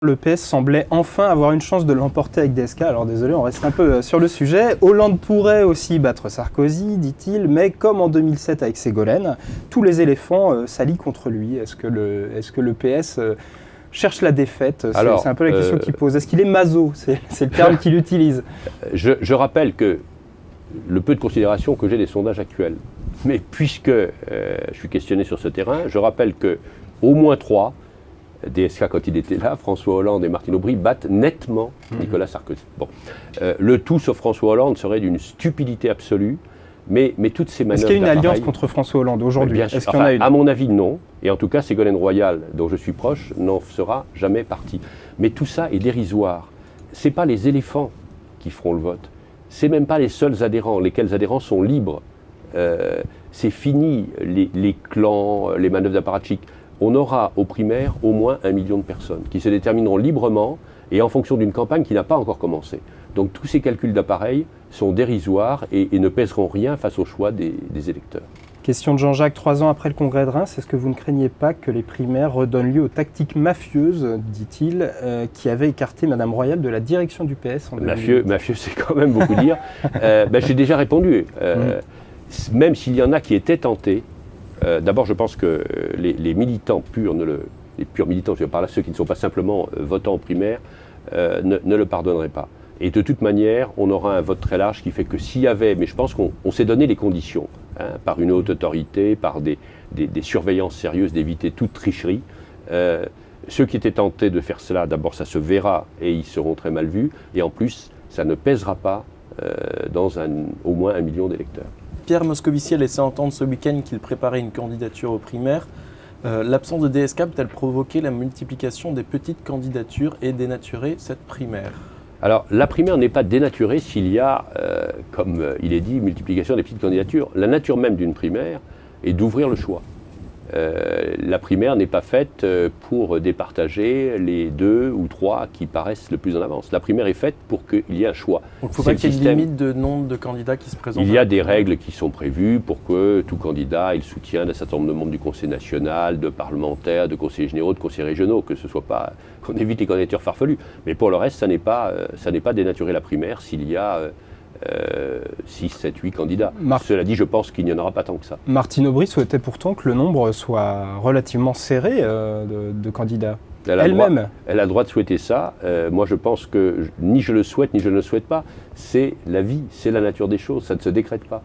Le PS semblait enfin avoir une chance de l'emporter avec DSK. Alors désolé, on reste un peu sur le sujet. Hollande pourrait aussi battre Sarkozy, dit-il, mais comme en 2007 avec Ségolène, tous les éléphants s'allient contre lui. Est-ce que le PS cherche la défaite? C'est un peu la question qu'il pose. Est-ce qu'il est maso? C'est le terme qu'il utilise. Je rappelle que le peu de considération que j'ai des sondages actuels, mais puisque je suis questionné sur ce terrain, je rappelle qu'au moins 3, DSK quand il était là, François Hollande et Martine Aubry battent nettement Nicolas Sarkozy. Bon. Le tout sauf François Hollande serait d'une stupidité absolue, mais toutes ces manœuvres. Est-ce qu'il y a une alliance contre François Hollande aujourd'hui? Est-ce qu'il y en a une? À mon avis, non. Et en tout cas, Ségolène Royal, dont je suis proche, n'en sera jamais partie. Mais tout ça est dérisoire. Ce n'est pas les éléphants qui feront le vote. Ce n'est même pas les seuls adhérents, lesquels adhérents sont libres. C'est fini les clans, les manœuvres d'apparatchik. On aura aux primaires au moins 1 million de personnes qui se détermineront librement et en fonction d'une campagne qui n'a pas encore commencé. Donc tous ces calculs d'appareil sont dérisoires et ne pèseront rien face au choix des électeurs. Question de Jean-Jacques, 3 ans après le congrès de Reims, est-ce que vous ne craignez pas que les primaires redonnent lieu aux tactiques mafieuses, dit-il, qui avaient écarté Mme Royal de la direction du PS en 2008? Mafieux, c'est quand même beaucoup dire. J'ai déjà répondu. Même s'il y en a qui étaient tentés, d'abord, je pense que les militants purs, les purs militants, je veux par là ceux qui ne sont pas simplement votants en primaire, ne le pardonneraient pas. Et de toute manière, on aura un vote très large qui fait que s'il y avait, mais je pense qu'on s'est donné les conditions, par une haute autorité, par des surveillances sérieuses, d'éviter toute tricherie. Ceux qui étaient tentés de faire cela, d'abord ça se verra et ils seront très mal vus, et en plus, ça ne pèsera pas dans au moins 1 million d'électeurs. Pierre Moscovici a laissé entendre ce week-end qu'il préparait une candidature aux primaires. L'absence de DSK peut-elle provoquer la multiplication des petites candidatures et dénaturer cette primaire? Alors, la primaire n'est pas dénaturée s'il y a, comme il est dit, multiplication des petites candidatures. La nature même d'une primaire est d'ouvrir le choix. La primaire n'est pas faite pour départager les 2 ou 3 qui paraissent le plus en avance. La primaire est faite pour qu'il y ait un choix. Donc il ne faut pas qu'il y ait une limite de nombre de candidats qui se présentent? Il y a des règles qui sont prévues pour que tout candidat ait le soutien d'un certain nombre de membres du Conseil national, de parlementaires, de conseillers généraux, de conseillers régionaux, que ce soit pas, qu'on évite les candidatures farfelues. Mais pour le reste, ça n'est pas dénaturer la primaire s'il y a 6, 7, 8 candidats. Cela dit, je pense qu'il n'y en aura pas tant que ça. Martine Aubry souhaitait pourtant que le nombre soit relativement serré de candidats. Elle-même. Elle a le droit de souhaiter ça. Moi, je pense que ni je le souhaite, ni je ne le souhaite pas. C'est la vie, c'est la nature des choses, ça ne se décrète pas.